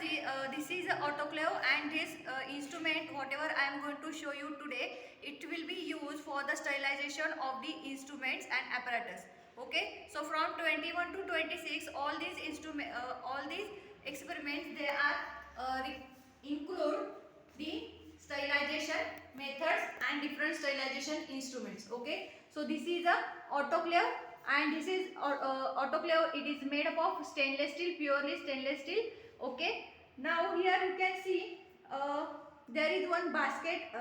this is an autoclave, and this instrument whatever I am going to show you today, it will be used for the sterilization of the instruments and apparatus. Okay, so from 21 to 26 all these experiments they are include the sterilization methods and different sterilization instruments. Okay, so this is a autoclave, and this is autoclave. It is made up of stainless steel, purely stainless steel. Okay, now here you can see there is one basket,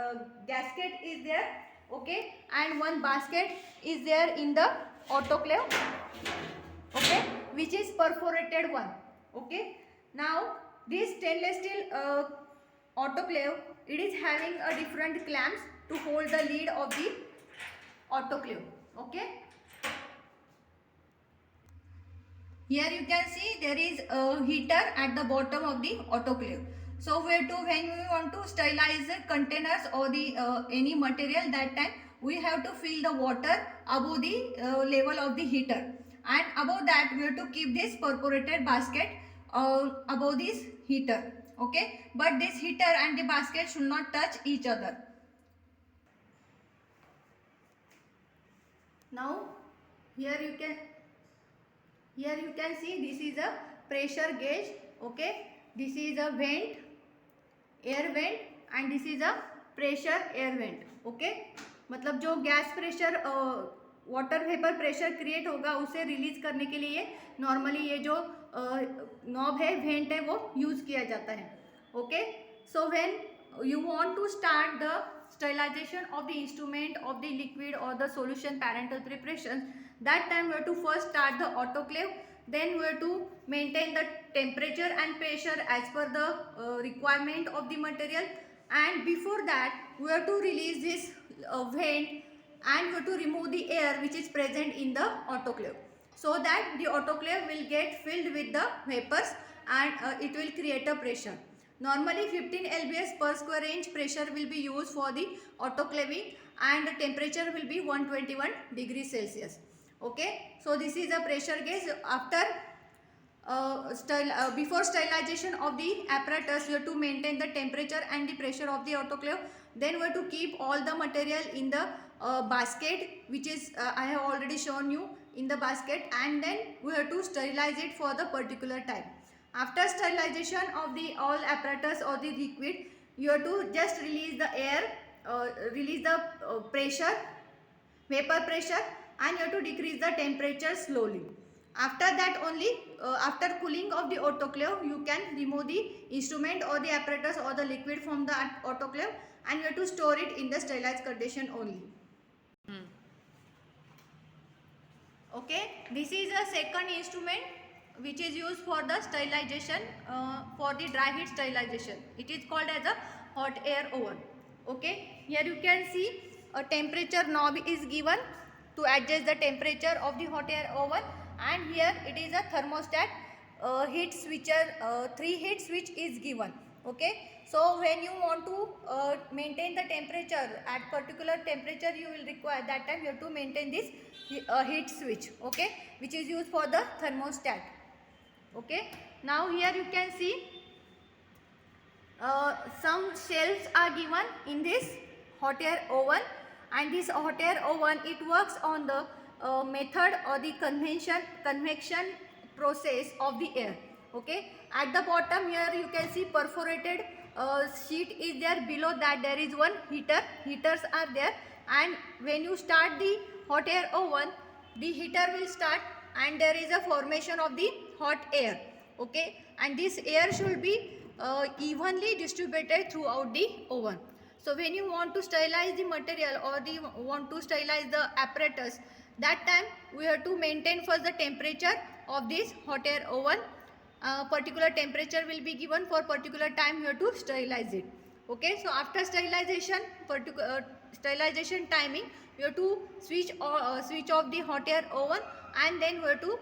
gasket is there. Okay, and one basket is there in the autoclave. Okay, which is perforated one. Okay, now this stainless steel autoclave, it is having a different clamps to hold the lid of the autoclave. Okay, here you can see there is a heater at the bottom of the autoclave. So when we want to sterilize the containers or the any material, that time we have to fill the water above the level of the heater, and above that we have to keep this perforated basket above this heater. Okay, but this heater and the basket should not touch each other. Now here you can see this is a pressure gauge. Okay, this is a vent, air vent, and this is a pressure air vent. Okay, मतलब जो gas pressure water vapour pressure create होगा उसे release करने के लिए normally ये जो knob है, वेंट है, वो यूज किया जाता है. Okay, so when you want to start the sterilization of the instrument, of the liquid or the solution parental preparation, that time we have to first start the autoclave, then we have to maintain the temperature and pressure as per the requirement of the material, and before that we have to release this vent, and we have to remove the air which is present in the autoclave, so that the autoclave will get filled with the vapors, and it will create a pressure. Normally 15 lbs per square inch pressure will be used for the autoclaving, and the temperature will be 121 degrees Celsius. Okay, so this is a pressure gauge. After before sterilization of the apparatus, we have to maintain the temperature and the pressure of the autoclave. Then we have to keep all the material in the basket, which is I have already shown you in the basket, and then we have to sterilize it for the particular time. After sterilization of the all apparatus or the liquid, you have to just release the air, release the pressure, vapor pressure, and you have to decrease the temperature slowly. After that only, after cooling of the autoclave, you can remove the instrument or the apparatus or the liquid from the autoclave, and you have to store it in the sterilized condition only. Okay, this is a second instrument which is used for the sterilization, for the dry heat sterilization. It is called as a hot air oven. Okay, here you can see a temperature knob is given to adjust the temperature of the hot air oven, and here it is a thermostat heat switcher, 3 heat switch is given. Okay, so when you want to maintain the temperature at particular temperature you will require, that time you have to maintain this heat switch. Okay, which is used for the thermostat. Okay, now here you can see some shelves are given in this hot air oven, and this hot air oven, it works on the method or the convection process of the air. Okay, at the bottom here you can see perforated sheet is there. Below that there is one heaters are there, and when you start the hot air oven, the heater will start, and there is a formation of the hot air. Okay, and this air should be evenly distributed throughout the oven. So when you want to sterilize the material or want to sterilize the apparatus, that time we have to maintain first the temperature of this hot air oven. Particular temperature will be given for particular time, you have to sterilize it. Okay, so after sterilization, sterilization timing, you have to switch off the hot air oven, and then you have to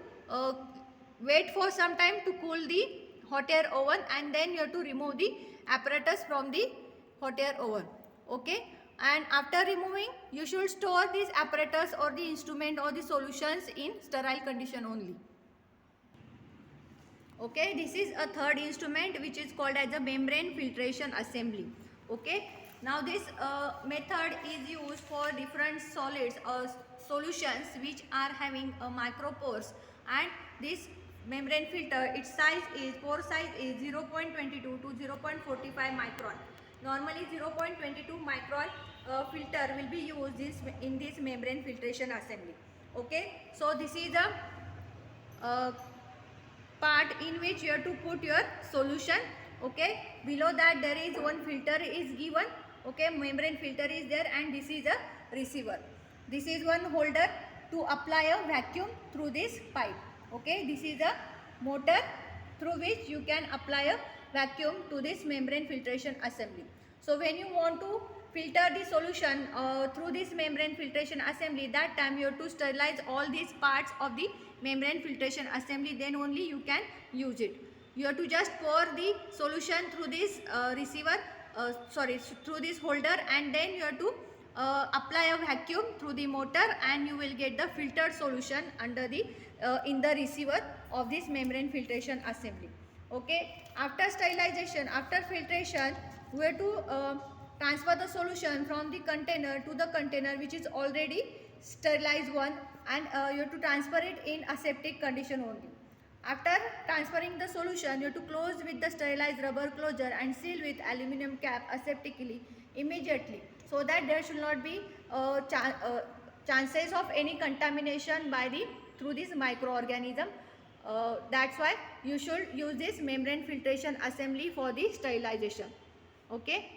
wait for some time to cool the hot air oven, and then you have to remove the apparatus from the hot air oven. Okay, and after removing, you should store this apparatus or the instrument or the solutions in sterile condition only. Okay, this is a third instrument which is called as a membrane filtration assembly. Okay, now this method is used for different solids or solutions which are having micropores, and this membrane filter, its pore size is 0.22 to 0.45 micron. Normally 0.22 micron filter will be used in this membrane filtration assembly. Okay, so this is a part in which you have to put your solution. Okay, below that there is one filter is given. Okay, membrane filter is there, and this is a receiver. This is one holder to apply a vacuum through this pipe. Okay, this is a motor through which you can apply a vacuum to this membrane filtration assembly. So when you want to filter the solution through this membrane filtration assembly, that time you have to sterilize all these parts of the membrane filtration assembly, then only you can use it. You have to just pour the solution through this through this holder, and then you have to apply a vacuum through the motor, and you will get the filtered solution under the in the receiver of this membrane filtration assembly. Okay, after sterilization, after filtration, we have to transfer the solution from the container to the container which is already sterilized one, and you have to transfer it in aseptic condition only. After transferring the solution, you have to close with the sterilized rubber closure and seal with aluminum cap aseptically immediately, so that there should not be chances of any contamination by the through this microorganism. That's why you should use this membrane filtration assembly for the sterilization. Okay.